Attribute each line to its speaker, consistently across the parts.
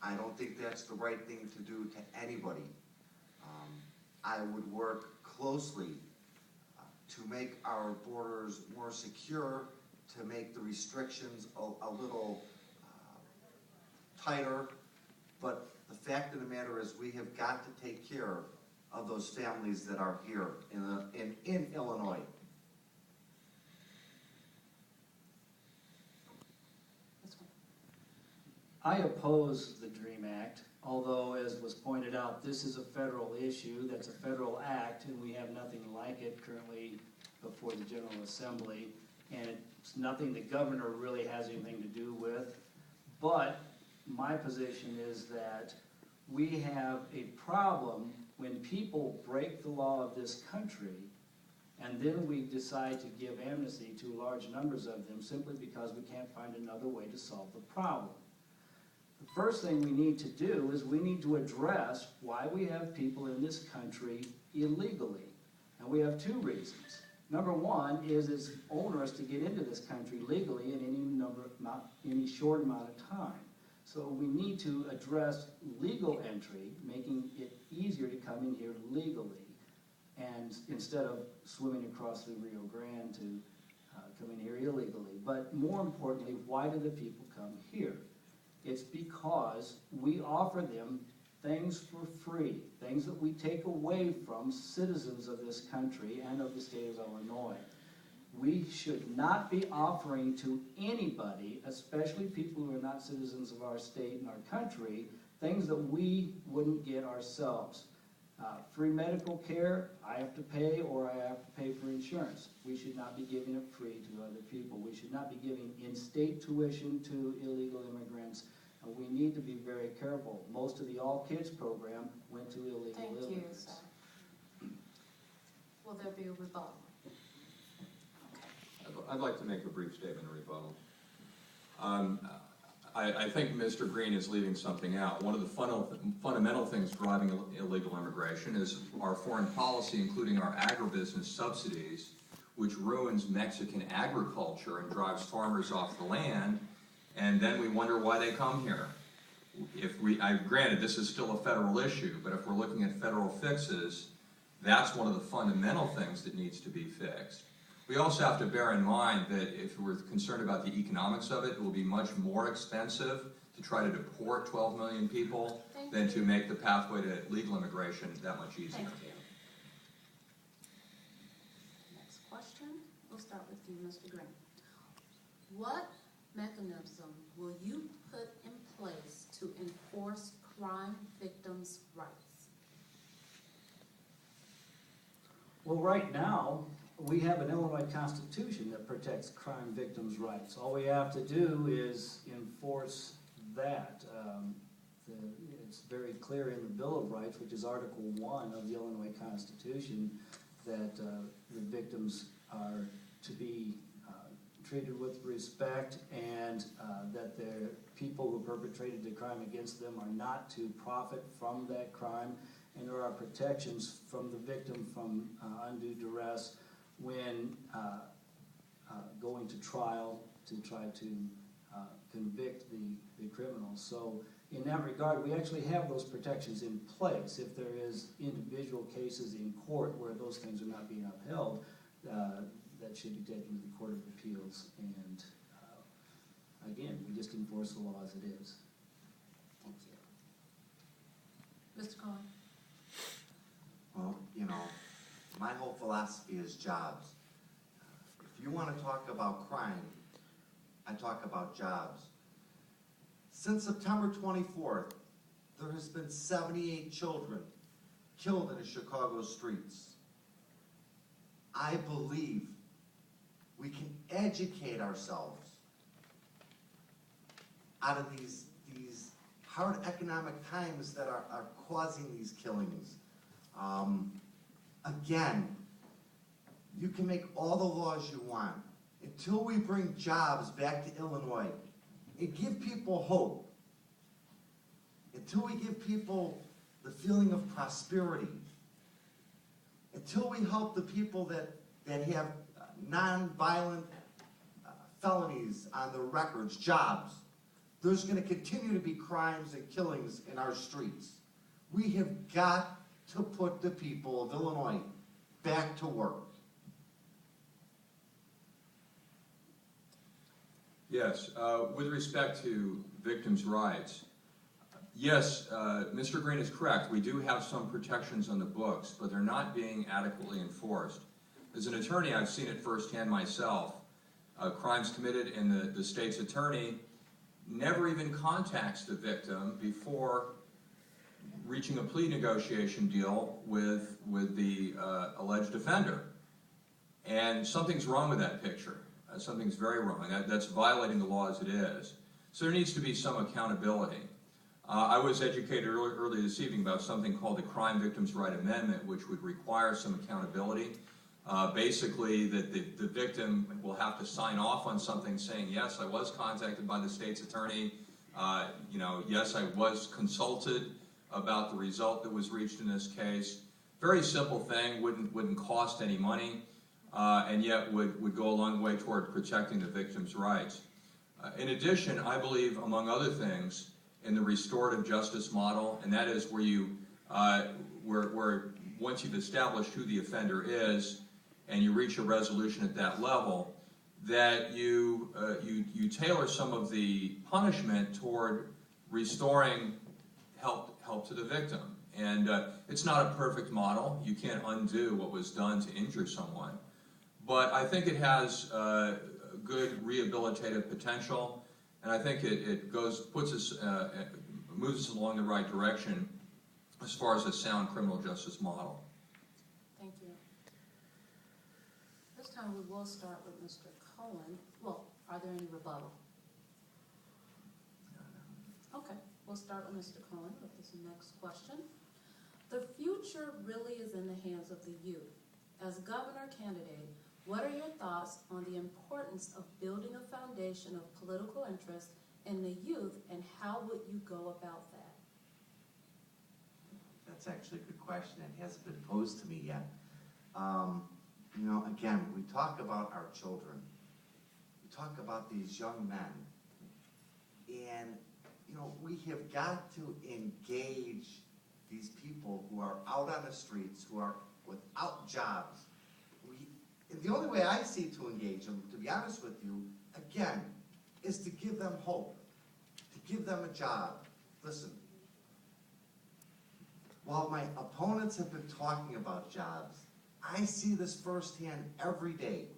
Speaker 1: I don't think that's the right thing to do to anybody. I would work closely to make our borders more secure, to make the restrictions a little tighter. But the fact of the matter is we have got to take care of those families that are here in Illinois.
Speaker 2: I oppose the DREAM Act, although, as was pointed out, this is a federal issue, that's a federal act, and we have nothing like it currently before the General Assembly, and it's nothing the governor really has anything to do with. But my position is that we have a problem when people break the law of this country, and then we decide to give amnesty to large numbers of them simply because we can't find another way to solve the problem. The first thing we need to do is we need to address why we have people in this country illegally. And we have two reasons. Number one is it's onerous to get into this country legally in any short amount of time. So we need to address legal entry, making it easier to come in here legally, and instead of swimming across the Rio Grande to come in here illegally. But more importantly, why do the people come here? It's because we offer them things for free, things that we take away from citizens of this country and of the state of Illinois. We should not be offering to anybody, especially people who are not citizens of our state and our country, things that we wouldn't get ourselves. Free medical care, I have to pay, or I have to pay for insurance. We should not be giving it free to other people. We should not be giving in-state tuition to illegal immigrants. And we need to be very careful. Most of the All Kids program went to illegal immigrants.
Speaker 3: Thank you, sir. Will there be a rebuttal?
Speaker 4: I'd like to make a brief statement of rebuttal. I think Mr. Green is leaving something out. One of the fundamental things driving illegal immigration is our foreign policy, including our agribusiness subsidies, which ruins Mexican agriculture and drives farmers off the land, and then we wonder why they come here. Granted, this is still a federal issue, but if we're looking at federal fixes, that's one of the fundamental things that needs to be fixed. We also have to bear in mind that if we're concerned about the economics of it, it will be much more expensive to try to deport 12 million people than to make the pathway to legal immigration that much easier.
Speaker 3: Thank you. Next question. We'll start with you, Mr. Green. What mechanism will you put in place to enforce crime victims' rights?
Speaker 2: Well, right now, we have an Illinois Constitution that protects crime victims' rights. All we have to do is enforce that. It's very clear in the Bill of Rights, which is Article 1 of the Illinois Constitution, that the victims are to be treated with respect, and that the people who perpetrated the crime against them are not to profit from that crime, and there are protections from the victim from undue duress when going to trial to try to convict the criminals. So in that regard, we actually have those protections in place. If there is individual cases in court where those things are not being upheld, that should be taken to the Court of Appeals. And again, we just enforce the law as it is.
Speaker 3: Thank you. Mr. Cohen?
Speaker 1: Well, you know, my whole philosophy is jobs. If you want to talk about crime, I talk about jobs. Since September 24th, there has been 78 children killed in the Chicago streets. I believe we can educate ourselves out of these hard economic times that are causing these killings. Again, you can make all the laws you want. Until we bring jobs back to Illinois and give people hope, until we give people the feeling of prosperity, until we help the people that have non-violent felonies on their records, jobs, there's gonna continue to be crimes and killings in our streets. We have got to put the people of Illinois back to work.
Speaker 4: Yes, with respect to victims' rights, yes, Mr. Green is correct. We do have some protections on the books, but they're not being adequately enforced. As an attorney, I've seen it firsthand myself. Crimes committed and the state's attorney never even contacts the victim before reaching a plea negotiation deal with the alleged offender. And something's wrong with that picture. Something's very wrong. That's violating the law as it is. So there needs to be some accountability. I was educated earlier this evening about something called the Crime Victims' Right Amendment, which would require some accountability. Basically, that the victim will have to sign off on something saying, yes, I was contacted by the state's attorney, yes, I was consulted about the result that was reached in this case. Very simple thing, wouldn't cost any money, and yet would go a long way toward protecting the victim's rights. In addition, I believe, among other things, in the restorative justice model, and that is where you, where once you've established who the offender is, and you reach a resolution at that level, that you tailor some of the punishment toward restoring help to the victim. And it's not a perfect model. You can't undo what was done to injure someone. But I think it has good rehabilitative potential, and I think it moves us along the right direction as far as a sound criminal justice model.
Speaker 3: Thank you. This time we will start with Mr. Cohen. Well, are there any rebuttal? Okay, we'll start with Mr. Cohen with this next question. The future really is in the hands of the youth. As governor candidate, what are your thoughts on the importance of building a foundation of political interest in the youth, and how would you go about that?
Speaker 1: That's actually a good question. It hasn't been posed to me yet. Again, we talk about our children. We talk about these young men. And, we have got to engage these people who are out on the streets, who are without jobs. And the only way I see to engage them, to be honest with you, again, is to give them hope, to give them a job. Listen, while my opponents have been talking about jobs, I see this firsthand every day.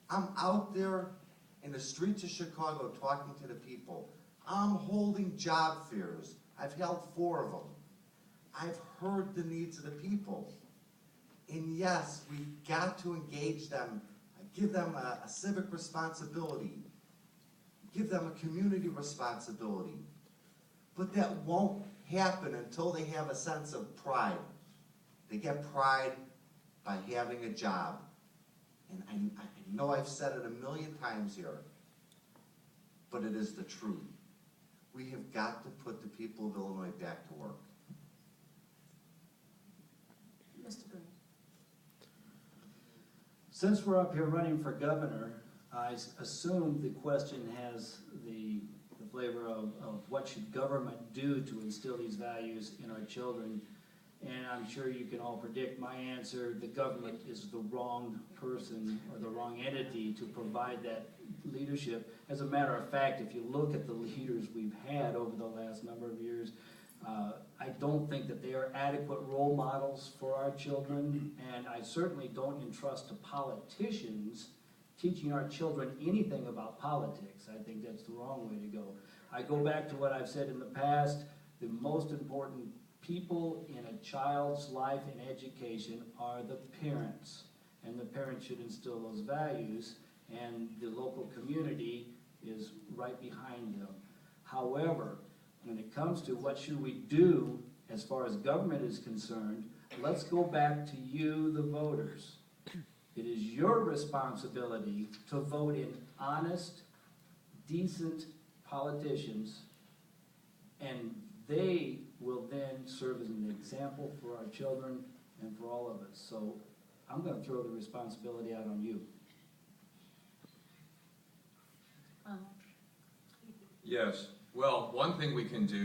Speaker 1: I'm out there in the streets of Chicago talking to the people. I'm holding job fairs. I've held 4 of them. I've heard the needs of the people. And yes, we've got to engage them, give them a civic responsibility, give them a community responsibility. But that won't happen until they have a sense of pride. They get pride by having a job. And I know I've said it a million times here, but it is the truth. We have got to put the people of Illinois back to work.
Speaker 3: Mr. Green.
Speaker 2: Since we're up here running for governor, I assume the question has the flavor of what should government do to instill these values in our children. And I'm sure you can all predict my answer. The government is the wrong person or the wrong entity to provide that leadership. As a matter of fact, if you look at the leaders we've had over the last number of years, I don't think that they are adequate role models for our children, and I certainly don't entrust to politicians teaching our children anything about politics. I think that's the wrong way to go. I go back to what I've said in the past. The most important people in a child's life and education are the parents, and the parents should instill those values, and the local community is right behind them. However, when it comes to what should we do as far as government is concerned, let's go back to you, the voters. It is your responsibility to vote in honest, decent politicians, and they will then serve as an example for our children and for all of us. So I'm going to throw the responsibility out on you.
Speaker 4: Yes, Well, one thing we can do